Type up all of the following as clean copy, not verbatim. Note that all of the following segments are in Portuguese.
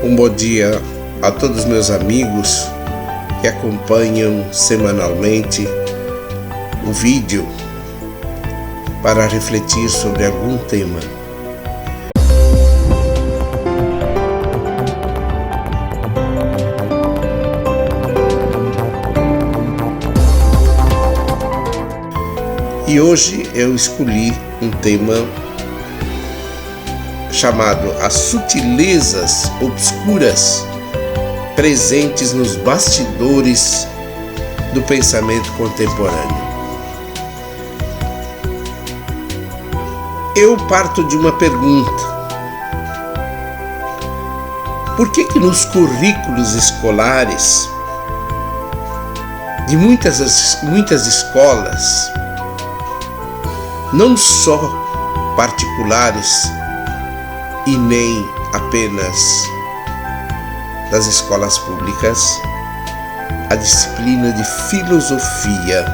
Um bom dia a todos meus amigos que acompanham semanalmente o vídeo para refletir sobre algum tema. E hoje eu escolhi um tema chamado As Sutilezas Obscuras Presentes nos Bastidores do Pensamento Contemporâneo. Eu parto de uma pergunta: por que nos currículos escolares de muitas escolas, não só particulares e nem apenas das escolas públicas, a disciplina de filosofia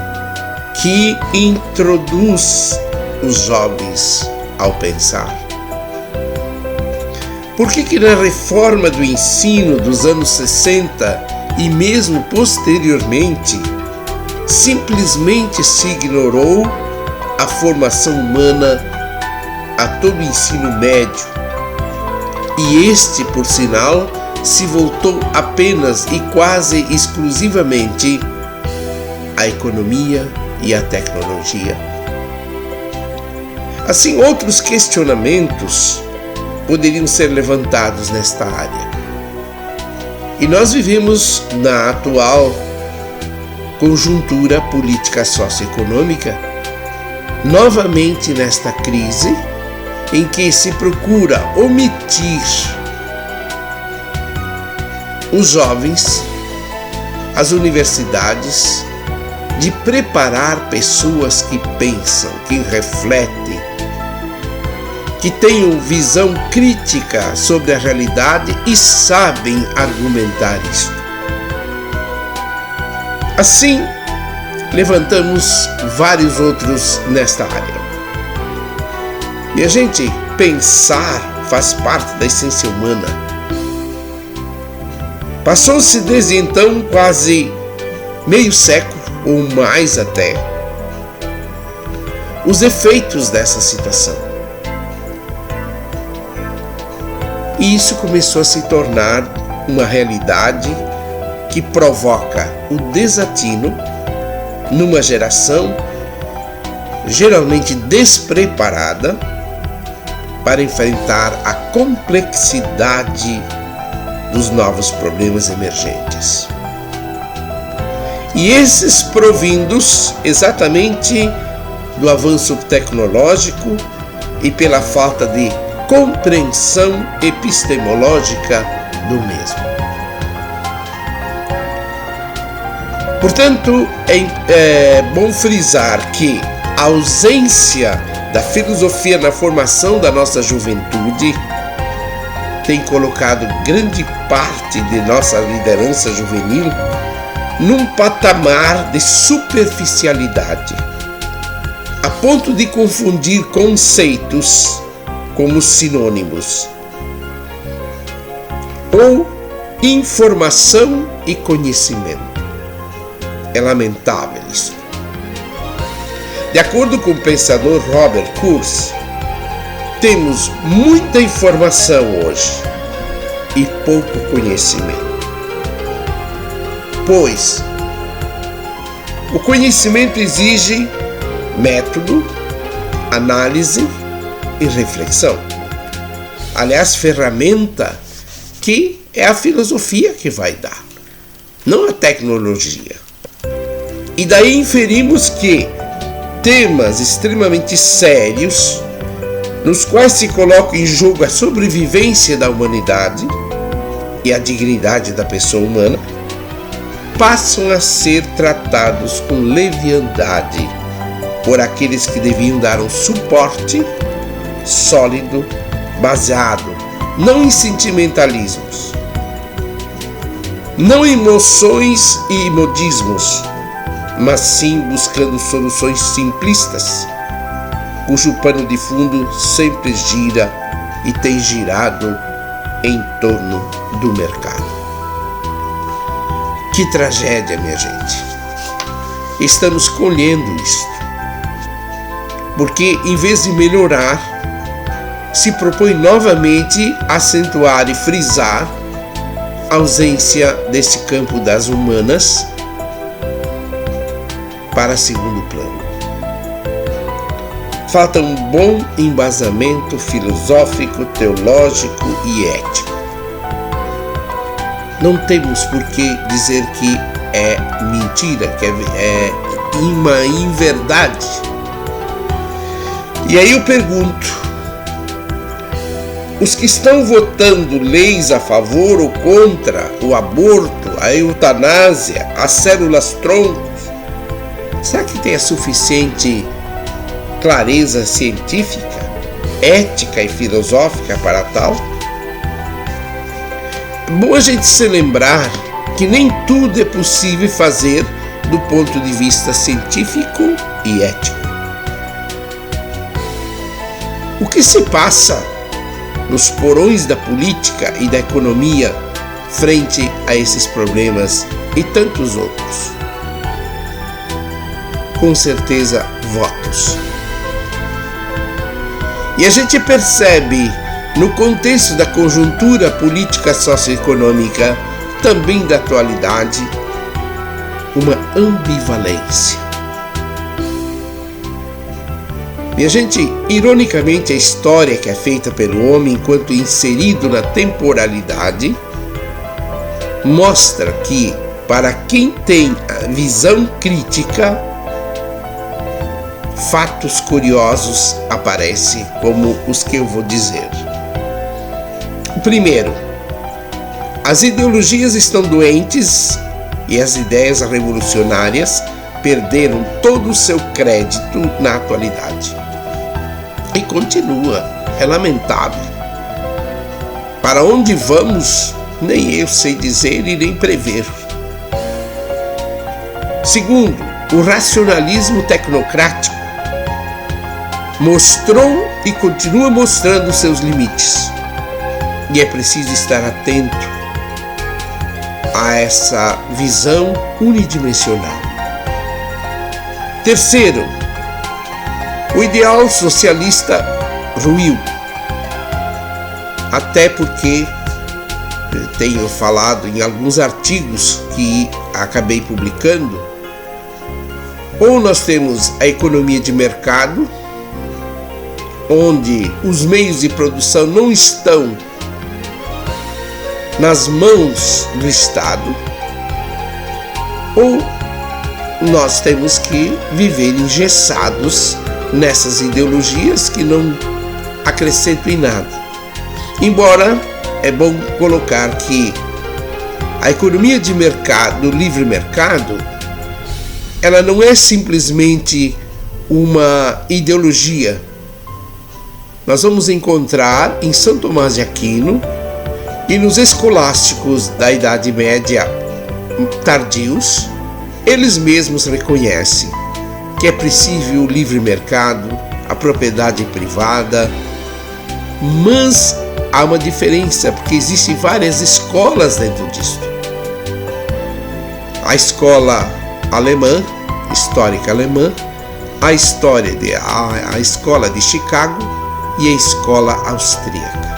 que introduz os jovens ao pensar? Por que na reforma do ensino dos anos 60 e mesmo posteriormente simplesmente se ignorou a formação humana a todo o ensino médio, e este, por sinal, se voltou apenas e quase exclusivamente à economia e à tecnologia? Assim, outros questionamentos poderiam ser levantados nesta área. E nós vivemos na atual conjuntura política socioeconômica, novamente nesta crise, em que se procura omitir os jovens, as universidades, de preparar pessoas que pensam, que refletem, que tenham visão crítica sobre a realidade e sabem argumentar isto. Assim, levantamos vários outros nesta área. Minha gente, pensar faz parte da essência humana. Passou-se desde então quase meio século, ou mais até, os efeitos dessa situação. E isso começou a se tornar uma realidade que provoca o desatino numa geração geralmente despreparada para enfrentar a complexidade dos novos problemas emergentes. E esses provindos exatamente do avanço tecnológico e pela falta de compreensão epistemológica do mesmo. Portanto, é bom frisar que a ausência da filosofia na formação da nossa juventude tem colocado grande parte de nossa liderança juvenil num patamar de superficialidade, a ponto de confundir conceitos como sinônimos, ou informação e conhecimento. É lamentável isso. De acordo com o pensador Robert Kurz, temos muita informação hoje e pouco conhecimento. Pois o conhecimento exige método, análise e reflexão. Aliás, ferramenta que é a filosofia que vai dar, não a tecnologia. E daí inferimos que temas extremamente sérios, nos quais se coloca em jogo a sobrevivência da humanidade e a dignidade da pessoa humana, passam a ser tratados com leviandade por aqueles que deviam dar um suporte sólido, baseado não em sentimentalismos, não em emoções e modismos, mas sim buscando soluções simplistas, cujo pano de fundo sempre gira e tem girado em torno do mercado. Que tragédia, minha gente. Estamos colhendo isto. Porque, em vez de melhorar, se propõe novamente acentuar e frisar a ausência desse campo das humanas para segundo plano. Falta um bom embasamento filosófico, teológico e ético. Não temos por que dizer que é mentira, que é uma inverdade. E aí eu pergunto, os que estão votando leis a favor ou contra o aborto, a eutanásia, as células-troncos, será que tem a suficiente clareza científica, ética e filosófica para tal? É bom a gente se lembrar que nem tudo é possível fazer do ponto de vista científico e ético. O que se passa nos porões da política e da economia frente a esses problemas e tantos outros? Com certeza, votos. E a gente percebe, no contexto da conjuntura política socioeconômica, também da atualidade, uma ambivalência. Minha gente, ironicamente, a história que é feita pelo homem enquanto inserido na temporalidade mostra que, para quem tem a visão crítica, fatos curiosos aparecem, como os que eu vou dizer. Primeiro, as ideologias estão doentes e as ideias revolucionárias perderam todo o seu crédito na atualidade. E continua, é lamentável. Para onde vamos, nem eu sei dizer e nem prever. Segundo, o racionalismo tecnocrático mostrou e continua mostrando seus limites. E é preciso estar atento a essa visão unidimensional. Terceiro, o ideal socialista ruiu. Até porque tenho falado em alguns artigos que acabei publicando, ou nós temos a economia de mercado, onde os meios de produção não estão nas mãos do Estado, ou nós temos que viver engessados nessas ideologias que não acrescentam em nada. Embora é bom colocar que a economia de mercado, do livre mercado, ela não é simplesmente uma ideologia. Nós vamos encontrar em São Tomás de Aquino e nos escolásticos da Idade Média tardios, eles mesmos reconhecem que é possível o livre mercado, a propriedade privada, mas há uma diferença, porque existem várias escolas dentro disso. A escola alemã, histórica alemã, a escola de Chicago e a escola austríaca.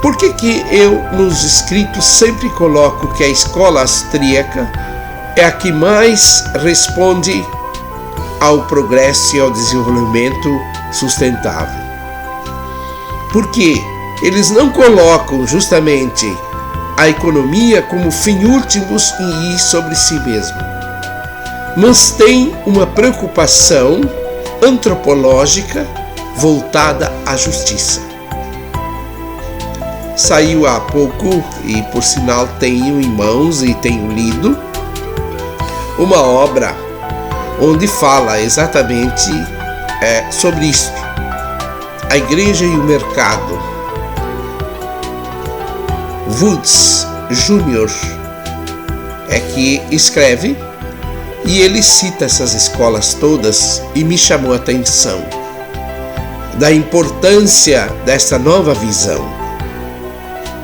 Por que eu nos escritos sempre coloco que a escola austríaca é a que mais responde ao progresso e ao desenvolvimento sustentável? Porque eles não colocam justamente a economia como fim último e sobre si mesmo, mas tem uma preocupação antropológica voltada à justiça. Saiu há pouco, e por sinal tenho em mãos e tenho lido, uma obra onde fala exatamente sobre isto. A Igreja e o Mercado. Woods Jr. é que escreve, e ele cita essas escolas todas e me chamou a atenção da importância dessa nova visão.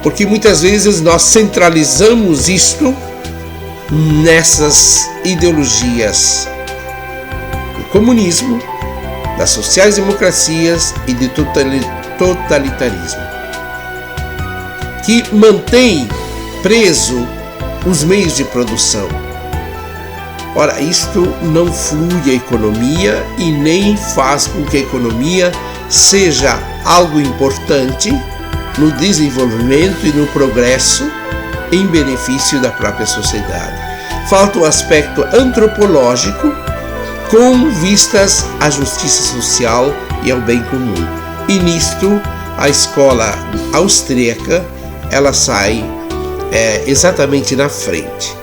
porque muitas vezes nós centralizamos isto nessas ideologias do comunismo, das sociais-democracias e do totalitarismo, que mantém preso os meios de produção. Ora, isto não flui a economia e nem faz com que a economia seja algo importante no desenvolvimento e no progresso em benefício da própria sociedade. Falta o aspecto antropológico com vistas à justiça social e ao bem comum. E nisto, a escola austríaca, ela sai exatamente na frente.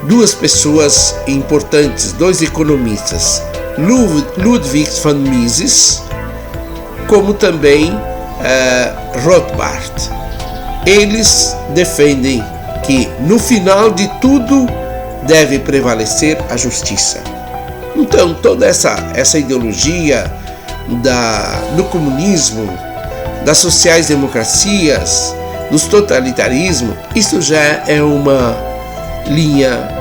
Duas pessoas importantes, dois economistas, Ludwig von Mises, como também Rothbard. Eles defendem que no final de tudo deve prevalecer a justiça. Então, toda essa ideologia do comunismo, das sociais-democracias, dos totalitarismos, isso já é uma linha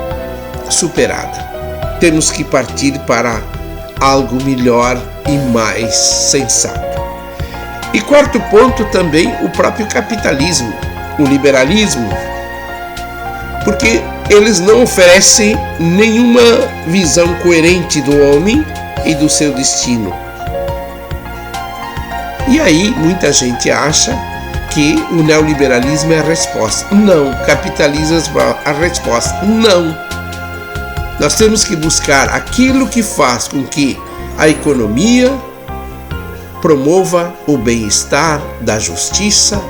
superada. Temos que partir para algo melhor e mais sensato. E quarto ponto também, o próprio capitalismo, o liberalismo, porque eles não oferecem nenhuma visão coerente do homem e do seu destino. E aí muita gente acha que o neoliberalismo é a resposta. Não, capitalismo é a resposta. Não. Nós temos que buscar aquilo que faz com que a economia promova o bem-estar, da justiça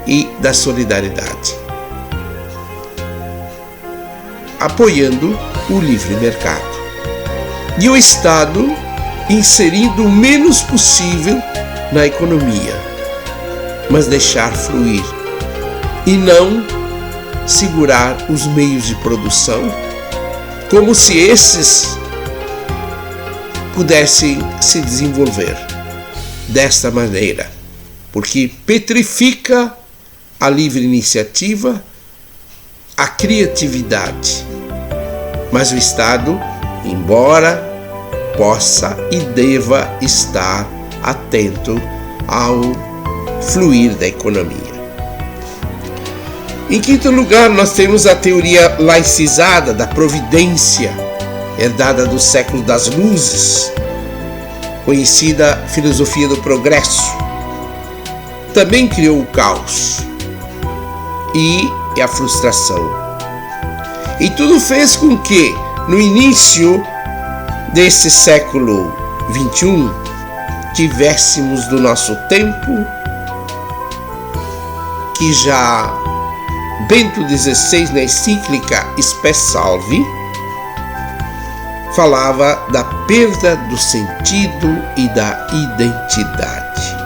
e da solidariedade, apoiando o livre mercado. E o Estado inserindo o menos possível na economia, mas deixar fluir e não segurar os meios de produção, como se esses pudessem se desenvolver desta maneira, porque petrifica a livre iniciativa, a criatividade. Mas o Estado, embora possa e deva estar atento ao fluir da economia. Em quinto lugar, nós temos a teoria laicizada da providência, herdada do século das luzes, conhecida filosofia do progresso. Também criou o caos e a frustração. E tudo fez com que, no início desse século XXI, tivéssemos do nosso tempo que já Bento XVI, na encíclica Spe Salvi, falava da perda do sentido e da identidade.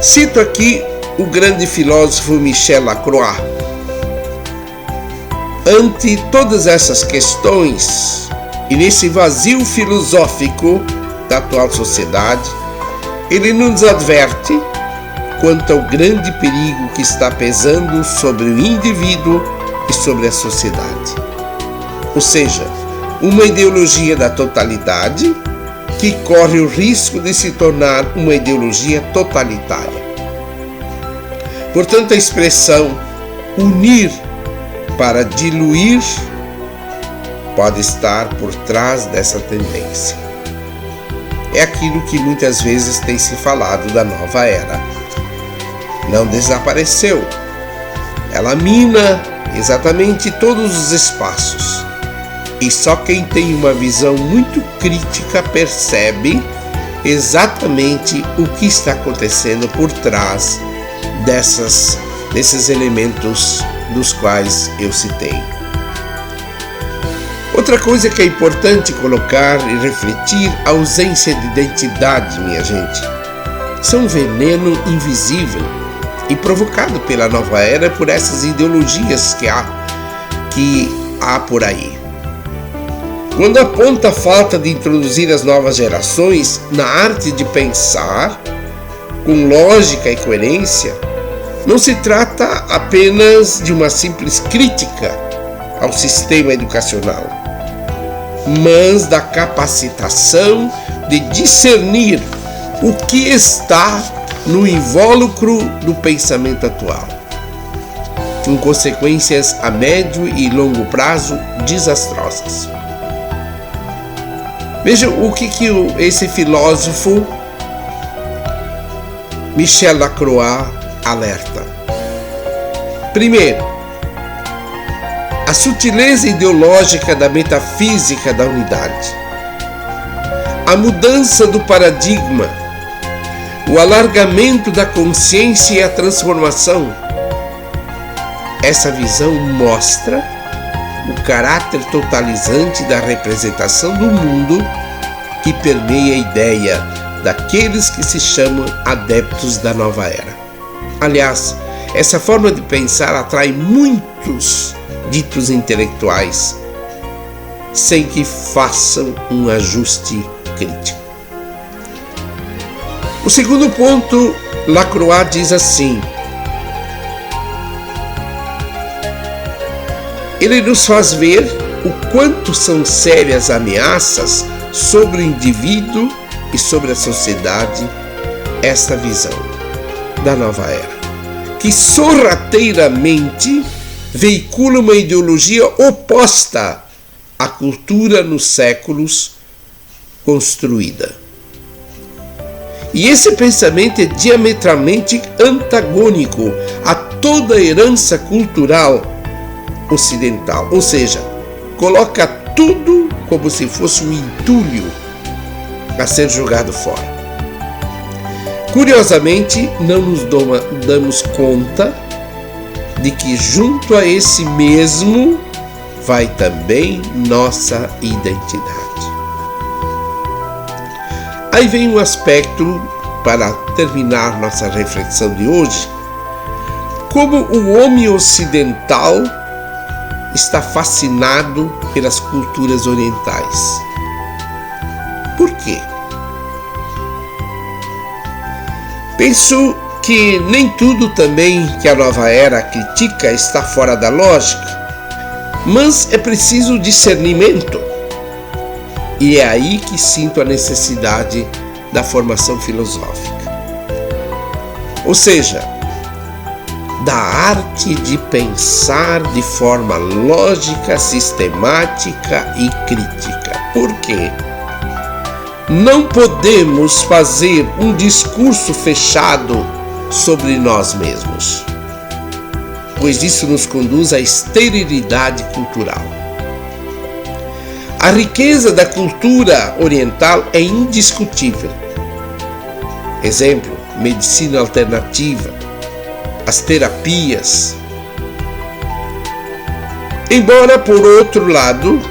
Cito aqui o grande filósofo Michel Lacroix. Ante todas essas questões e nesse vazio filosófico da atual sociedade, ele nos adverte quanto ao grande perigo que está pesando sobre o indivíduo e sobre a sociedade. Ou seja, uma ideologia da totalidade que corre o risco de se tornar uma ideologia totalitária. Portanto, a expressão unir para diluir pode estar por trás dessa tendência. É aquilo que muitas vezes tem se falado da nova era. Não desapareceu. Ela mina exatamente todos os espaços. E só quem tem uma visão muito crítica percebe exatamente o que está acontecendo por trás desses elementos dos quais eu citei. Outra coisa que é importante colocar e refletir, a ausência de identidade, minha gente. Isso é um veneno invisível e provocado pela nova era por essas ideologias que há por aí. Quando aponta a falta de introduzir as novas gerações na arte de pensar com lógica e coerência, não se trata apenas de uma simples crítica ao sistema educacional, mas da capacitação de discernir o que está no invólucro do pensamento atual, com consequências a médio e longo prazo desastrosas. Vejam o que esse filósofo Michel Lacroix alerta. Primeiro, a sutileza ideológica da metafísica da unidade, a mudança do paradigma, o alargamento da consciência e a transformação. Essa visão mostra o caráter totalizante da representação do mundo que permeia a ideia daqueles que se chamam adeptos da nova era. Aliás, essa forma de pensar atrai muitos ditos intelectuais, sem que façam um ajuste crítico. O segundo ponto, Lacroix diz assim: ele nos faz ver o quanto são sérias ameaças sobre o indivíduo e sobre a sociedade esta visão da nova era, que sorrateiramente veicula uma ideologia oposta à cultura nos séculos construída. E esse pensamento é diametralmente antagônico a toda a herança cultural ocidental, ou seja, coloca tudo como se fosse um entulho a ser jogado fora. Curiosamente, não nos damos conta de que junto a esse mesmo vai também nossa identidade. Aí vem um aspecto para terminar nossa reflexão de hoje: como o homem ocidental está fascinado pelas culturas orientais. Por quê? Penso que nem tudo também que a nova era critica está fora da lógica, mas é preciso discernimento. E é aí que sinto a necessidade da formação filosófica. Ou seja, da arte de pensar de forma lógica, sistemática e crítica. Por quê? Não podemos fazer um discurso fechado sobre nós mesmos, pois isso nos conduz à esterilidade cultural. A riqueza da cultura oriental é indiscutível. Exemplo, medicina alternativa, as terapias. Embora, por outro lado,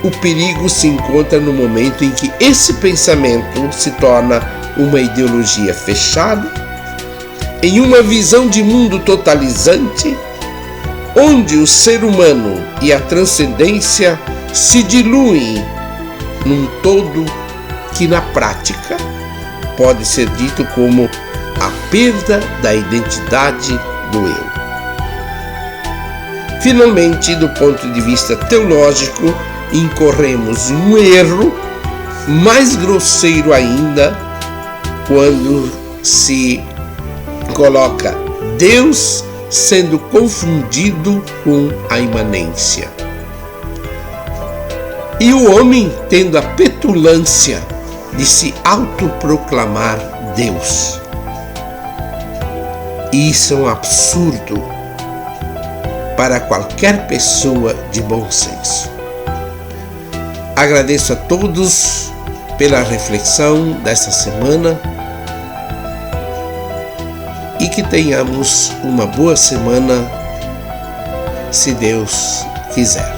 o perigo se encontra no momento em que esse pensamento se torna uma ideologia fechada, em uma visão de mundo totalizante, onde o ser humano e a transcendência se diluem num todo que, na prática, pode ser dito como a perda da identidade do eu. Finalmente, do ponto de vista teológico, incorremos em um erro mais grosseiro ainda quando se coloca Deus sendo confundido com a imanência e o homem tendo a petulância de se autoproclamar Deus. Isso é um absurdo para qualquer pessoa de bom senso. Agradeço a todos pela reflexão dessa semana e que tenhamos uma boa semana, se Deus quiser.